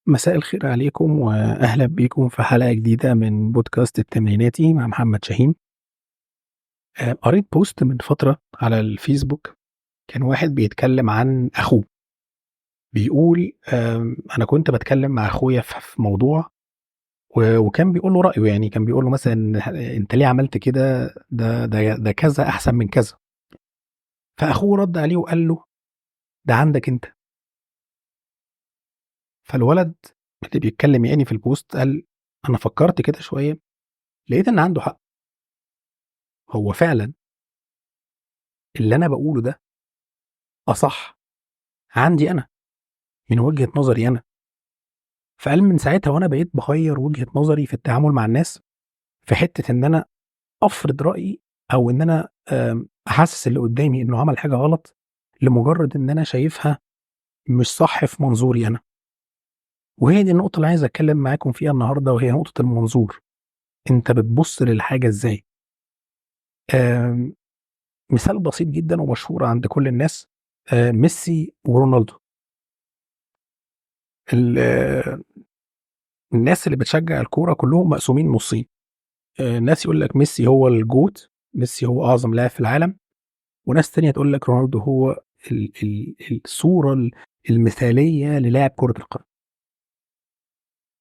مساء الخير عليكم وأهلا بيكم في حلقة جديدة من بودكاست التمريناتي مع محمد شاهين. قريت بوست من فترة على الفيسبوك. كان واحد بيتكلم عن أخوه، بيقول أنا كنت بتكلم مع أخويا في موضوع وكان بيقول له رأيه، يعني كان بيقول له مثلا أنت ليه عملت كده، ده كذا أحسن من كذا. فأخوه رد عليه وقال له ده عندك أنت. فالولد اللي بيتكلم يعني في البوست قال أنا فكرت كده شوية، لقيت إن عنده حق. هو فعلا اللي أنا بقوله ده أصح عندي أنا، من وجهة نظري أنا. فقال من ساعتها وأنا بقيت باغيّر وجهة نظري في التعامل مع الناس، في حتّة إن أنا أفرض رأيي، أو إن أنا أحسّس اللي قدّامي إنه عمل حاجة غلط، لمجرد إن أنا شايفها مش صح في منظوري أنا. وهي دي النقطة اللي عايز أتكلّم معاكم فيها النهارده، وهي نقطة المنظور. أنت بتبُص للحاجة إزاي؟ آمم مثال بسيط جدًا ومشهور عند كل الناس، ميسي ورونالدو. ال آه، الناس اللي بتشجّع الكورة كلّهم مقسومين نُصّين. ناس يقول لك ميسي هو الGOAT، ميسي هو أعظم لاعب في العالم، وناس تانية تقول لك رونالدو هو الصورة المثالية للاعب كرة القدم.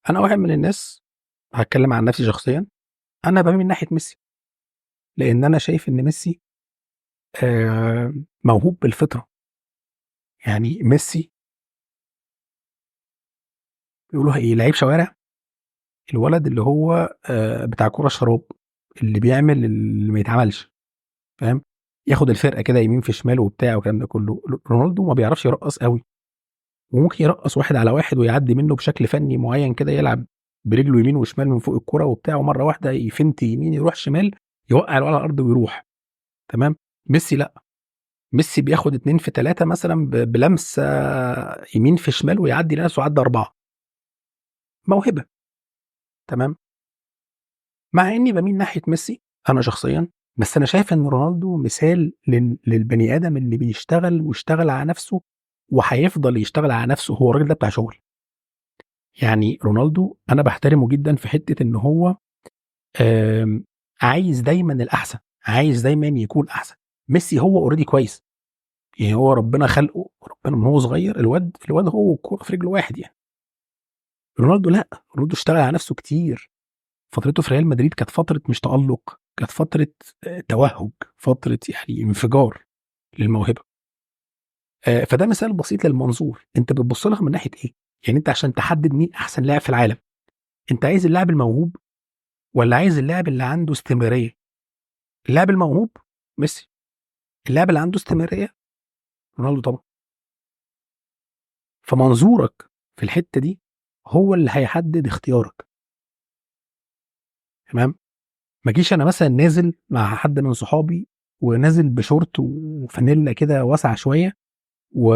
أنا واحد من الناس، هاتكلم عن نفسي شخصيًا، أنا باميل ناحية ميسي، لإن أنا شايف إن ميسي موهوب بالفطرة. يعني ميسي بيقولوا إيه، لعيب شوارع، الولد اللي هو بتاع كورة شراب، اللي بيعمل اللي ما يتعملش، فاهم؟ ياخد الفرقة كده يمين في شمال وبتاع والكلام ده كله. رونالدو ما بيعرفش يرقّص أوي، وممكن يرقّص واحد على واحد ويعدّي منّه بشكل فني معيّن كده، يلعب برجله يمين وشمال من فوق الكرة وبتاع، ومرّة واحدة يفِنت يمين يروح شمال، يوقّع الولا على الأرض ويروح، تمام. ميسي لأ، ميسي بياخد 2 في 3 مثلًا بلمسة يمين في شمال ويعدّي ناس وعدّى 4. موهبة، تمام. مع إنّي باميل ناحية ميسي أنا شخصيًا، بس أنا شايف إن رونالدو مثال للبني آدم اللي بيشتغل واشتغل على نَفْسه وهيفضل يشتغل على نَفْسه. هو الراجل ده بتاع شغل. يعني رونالدو أنا باحترمه جدًا في حتّة إن هو آمم، عايز دايمًا الأحسن، عايز دايمًا يكون أحسن. ميسي هو already كويس، يعني هو ربنا خلقه، ربنا من وهو صغير الواد هو والكورة في رجل واحد يعني. رونالدو لأ، رونالدو اشتغل على نفسه كتير. فترته في ريال مدريد كانت فترة مش تألق، كانت فترة توهُّج، فترة يعني انفجار للموهبة. فده مثال بسيط للمنظور. أنت بتبُص لها من ناحية إيه؟ يعني أنت عشان تحدد مين أحسن لاعب في العالم، أنت عايز اللاعب الموهوب والّا عايز اللاعب اللي عنده استمرارية؟ اللاعب الموهوب ميسي، اللاعب اللي عنده استمرارية رونالدو طبعًا. فمنظورك في الحتّة دي هو اللي هيحدد اختيارك، تمام. ما أجيش أنا مثلًا نازل مع حد من صحابي ونازل بشورت وفانيلا كده واسعة شوية و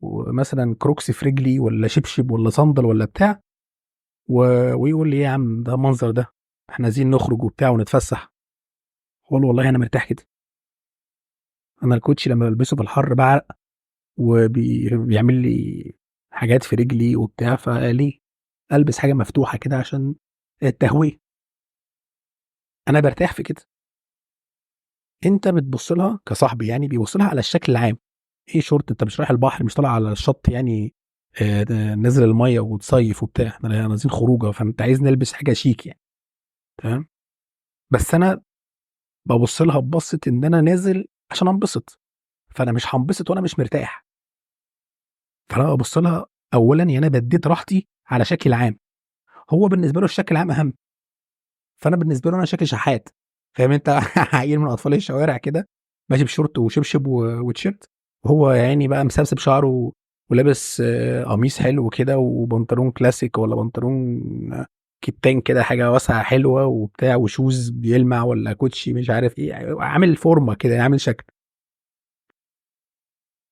ومثلًا كروكسي في رجلي والّا شبشب والّا صندل والّا بتاع و ويقول لي: "إيه يا عم ده المنظر ده، إحنا عايزين نخرج وبتاع ونتفسح." أقول له: "والله أنا مرتاح كده، أنا الكوتشي لمّا بالبسه في الحر باعرق بيعمل لي حاجات في رجلي وبتاع، فليه ألبس حاجة مفتوحة كده عشان التهوية." أنا بارتاح في كده. أنت بتبُص لها كصاحبي يعني بيبُص لها على الشكل العام. إيه شورت، أنت مش رايح البحر، مش طالع على الشط يعني نازل المَيّة وتصيّف وبتاع، إحنا نازلين خروجة، فأنت عايز نلبس حاجة شيك يعني، تمام. بس أنا بابُص لها ببصّة إن أنا نازل عشان أنبسط، فأنا مش هانبسط وأنا مش مرتاح. فأنا بابُص لها أولًا يعني أنا بدّيت راحتي على شكلي العام، هو بالنسبة له الشكل العام أهم. فأنا بالنسبة له أنا شكلي شحات، فاهم أنت؟ عيّل من أطفال الشوارع كده، ماشي بشورت وشبشب وتيشيرت، وهو يا عيني بقى مسبسب شعره ولابس قميص حلو كده وبنطلون كلاسيك والّا بنطلون كتان كده حاجة واسعة حلوة وبتاع وشوز بيلمع والّا كوتشي مش عارف إيه، عامل فورمة كده، عامل شكل.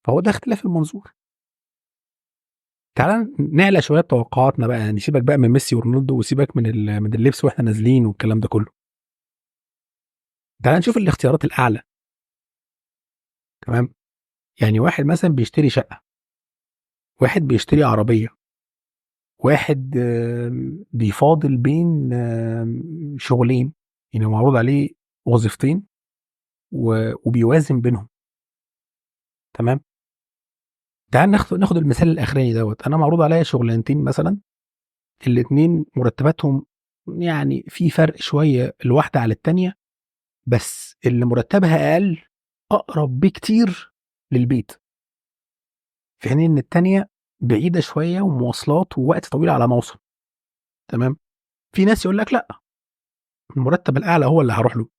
فهو ده اختلاف المنظور. تعالَ نعلى شوية بتوقعاتنا بقى، يعني سيبك بقى من ميسي ورونالدو وسيبك من اللبس وإحنا نازلين والكلام ده كله. تعالَ نشوف الاختيارات الأعلى، تمام. يعني واحد مثلًا بيشتري شقة، واحد بيشتري عربية، واحد بيفاضل بين شغلين، يعني معروض عليه وظيفتين وبيوازن بينهم. تمام. تعال ناخد المثال الاخراني دوت. انا معروض عليا شغلانتين مثلا، الاتنين مرتباتهم يعني في فرق شويه الواحده على التانيه، بس اللي مرتبها اقل اقرب بكتير للبيت، في حين ان التانيه بعيده شويه ومواصلات ووقت طويل على ما اوصل. تمام. في ناس يقول لك لا، المرتب الاعلى هو اللي هروح له،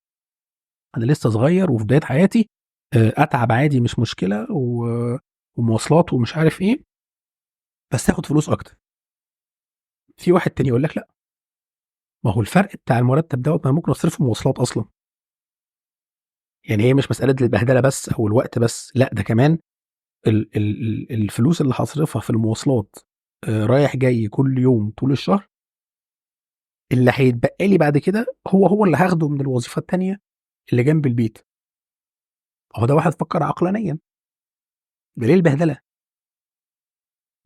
انا لسه صغير وفي بدايه حياتي، اتعب عادي مش مشكله ومواصلات ومش عارف ايه، بس هاخد فلوس اكتر. في واحد تاني يقول لك لا، ما هو الفرق بتاع المرتب دوت ما ممكن اصرفه مواصلات اصلا. يعني هي مش مساله البهدله بس او الوقت بس، لا ده كمان الفلوس اللي هصرفها في المواصلات رايح جاي كل يوم طول الشهر، اللي هيتبقى لي بعد كده هو اللي هاخده من الوظيفه التانيه اللي جنب البيت. هو ده واحد فكر عقلانيا، ده ليه البهدله؟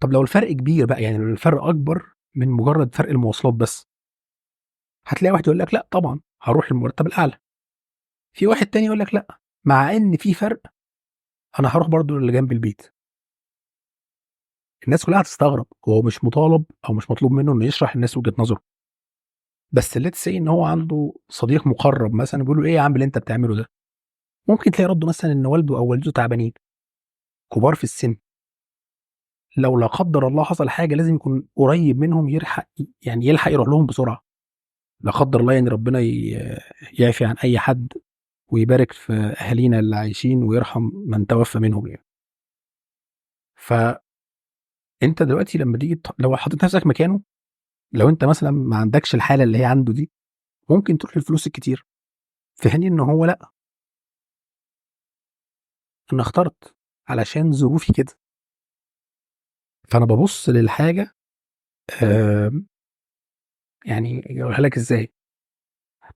طب لو الفرق كبير بقى، يعني لو الفرق اكبر من مجرد فرق المواصلات بس، هتلاقي واحد يقول لك لا طبعا هروح المرتب الاعلى. في واحد تاني يقول لك لا، مع ان في فرق انا هروح برضو اللي جنب البيت. الناس كلها هتستغرب، هو مش مطالب او مش مطلوب منه انه يشرح للناس وجهة نظره، بس اللي تسي ان هو عنده صديق مقرب مثلا بيقول له ايه يا عم اللي انت بتعمله ده، ممكن تلاقي رده مثلا ان والده او والدته تعبانين كبار في السن، لو لا قدر الله حصل حاجه لازم يكون قريب منهم يلحق، يعني يلحق يروح لهم بسرعه. لا قدر الله، يعني ربنا يعفي عن اي حد ويبارك في اهالينا اللي عايشين ويرحم من توفى منهم يعني. فانت دلوقتي لما تيجي لو حطيت نفسك مكانه، لو انت مثلا ما عندكش الحاله اللي هي عنده دي، ممكن تروح للفلوس الكتير، في حين ان هو لا، انا اخترت علشان ظروفي كده. فانا ببص للحاجه، آم، يعني اقولها لك ازاي،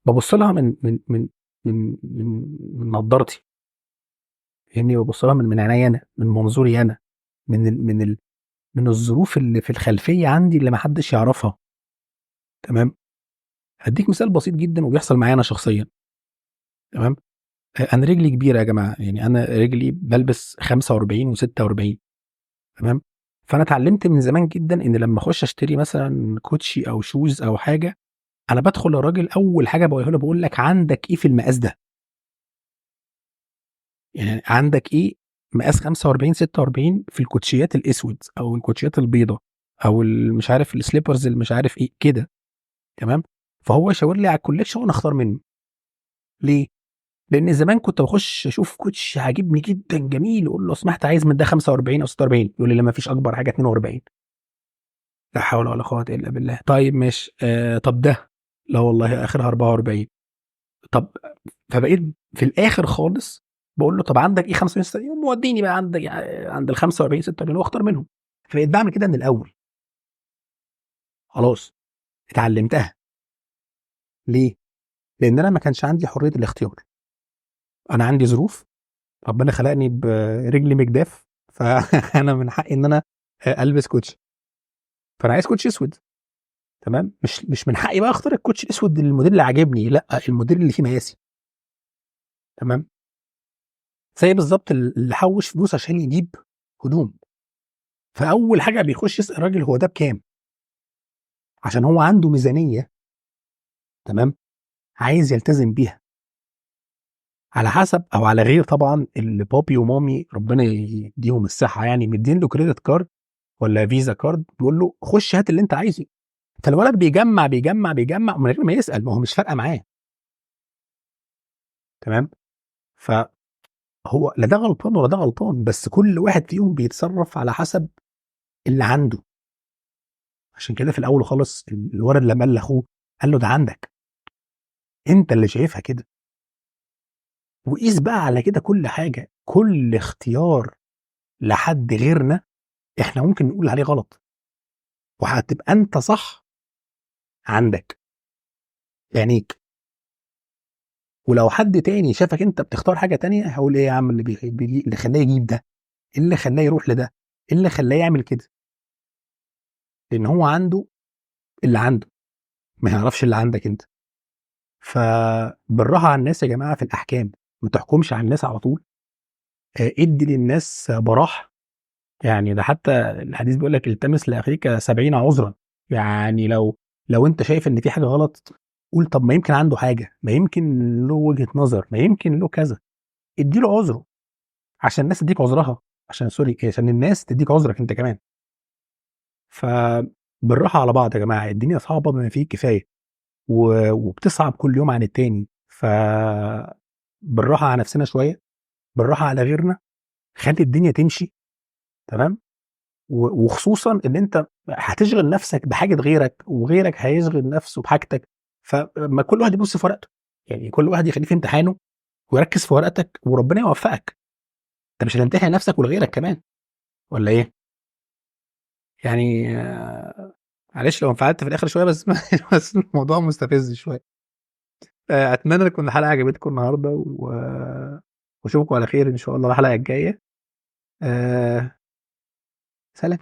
ببص لها من نظارتي، يعني ببص لها من عيني انا، من منظوري انا، من الظروف اللي في الخلفيه عندي اللي ما حدش يعرفها. تمام. هديك مثال بسيط جدا وبيحصل معايا انا شخصيا. تمام. انا رجلي كبيره يا جماعه، يعني انا رجلي بلبس 45 و46. تمام. فانا اتعلمت من زمان جدا ان لما اخش اشتري مثلا كوتشي او شوز او حاجه، انا بدخل الراجل اول حاجه بقولها له بقول لك عندك ايه في المقاس ده، يعني عندك ايه مقاس 45 46 في الكوتشيات الاسود او الكوتشيات البيضاء او مش عارف السليبرز اللي مش عارف ايه كده. تمام. فهو يشاور لي على الكوليكشن وانا اختار منه. ليه؟ لان زمان كنت بخش اشوف كوتش عاجبني جدا جميل، اقول له لو سمحت عايز من ده 45 او 46، يقول لي لا ما فيش اكبر حاجه 42. لا حول ولا قوه الا بالله. طيب ماشي، طب ده، لا والله اخرها 44. طب، فبقيت في الاخر خالص بقول له طب عندك ايه 45 46، يقوم موديني بقى عندك عند ال 45 46 واختار منهم. فبقيت بعمل كده من الاول، خلاص اتعلمتها. ليه؟ لان انا ما كانش عندي حريه الاختيار، انا عندي ظروف، ربنا خلقني برجلي مجداف، فانا من حقي ان انا البس كوتش، فانا عايز كوتش اسود. تمام. مش من حقي بقى اختار الكوتش الاسود الموديل اللي عاجبني، لا الموديل اللي فيه مقاسي. تمام. زي بالظبط اللي حوش فلوس عشان يجيب هدوم، فاول حاجه بيخش يسال الراجل هو ده بكام، عشان هو عنده ميزانيه. تمام. عايز يلتزم بيها، على حسب او على غير طبعا اللي بابي ومامي ربنا يديهم الصحه يعني مدين له كريدت كارد ولا فيزا كارد، بيقول له خش هات اللي انت عايزه. فالولد بيجمع بيجمع بيجمع من غير ما يسال، ما هو مش فارقه معاه. تمام. فهو لا ده غلطان ولا ده غلطان، بس كل واحد فيهم بيتصرف على حسب اللي عنده. عشان كده في الاول خالص الولد لما قال لاخوه، قال له ده عندك، انت اللي شايفها كده. وقيس بقى على كده كل حاجه، كل اختيار لحد غيرنا احنا ممكن نقول عليه غلط، وهتبقى انت صح عندك عينيك. ولو حد تاني شافك انت بتختار حاجه تانية هقول ايه يا عم اللي خلاه يجيب ده، ايه اللي خلاه يروح لده، ايه اللي خلاه يعمل كده. لان هو عنده اللي عنده، ما يعرفش اللي عندك انت. فبالراحه على الناس يا جماعه في الاحكام، ما تحكمش على الناس على طول. ادي للناس براح. يعني ده حتى الحديث بيقول لك التمس لاخيك 70 عذرا. يعني لو انت شايف ان في حاجه غلط، قول طب ما يمكن عنده حاجه، ما يمكن له وجهه نظر، ما يمكن له كذا. اديله عذره عشان الناس تديك عذرها، عشان سوري عشان الناس تديك عذرك انت كمان. فبالراحه على بعض يا جماعه، الدنيا صعبه بما فيه الكفايه، وبتصعب كل يوم عن التاني. بالراحه على نفسنا شويه، بالراحه على غيرنا، خلي الدنيا تمشي. تمام. وخصوصا ان انت هتشغل نفسك بحاجه غيرك، وغيرك هيشغل نفسه بحاجتك. فما كل واحد يبص في ورقته، يعني كل واحد يخليه في امتحانه ويركز في ورقتك وربنا يوفقك. انت مش هتمتحن نفسك ولغيرك كمان، ولا ايه؟ يعني معلش لو انفعلت في الاخر شويه بس بس الموضوع مستفز شويه. اتمنى تكون الحلقه عجبتكم النهارده واشوفكم على خير ان شاء الله الحلقه الجايه. سلام.